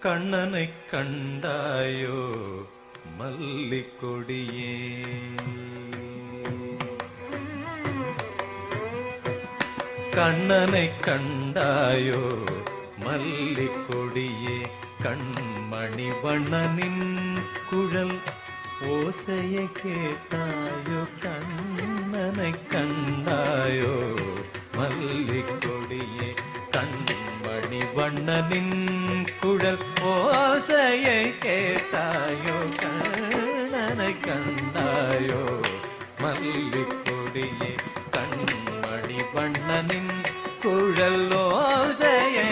கண்ணனை கண்டாயோ மல்லிக்கொடியே. கண்ணனை கண்டாயோ மல்லிக்கொடியே. கண்மணி வண்ணனின் குழல் ஓசையை கேட்டாயோ. கண்ணனை கண்டாயோ மல்லிக்கொடியே. கண்மணி வண்ணனின் குழல் ஓசையை கேட்டாயோ. கண்ணனை கண்டாயோ மல்லிக்கொடியே. கண்மணி வண்ணனின் குழல் ஓசையை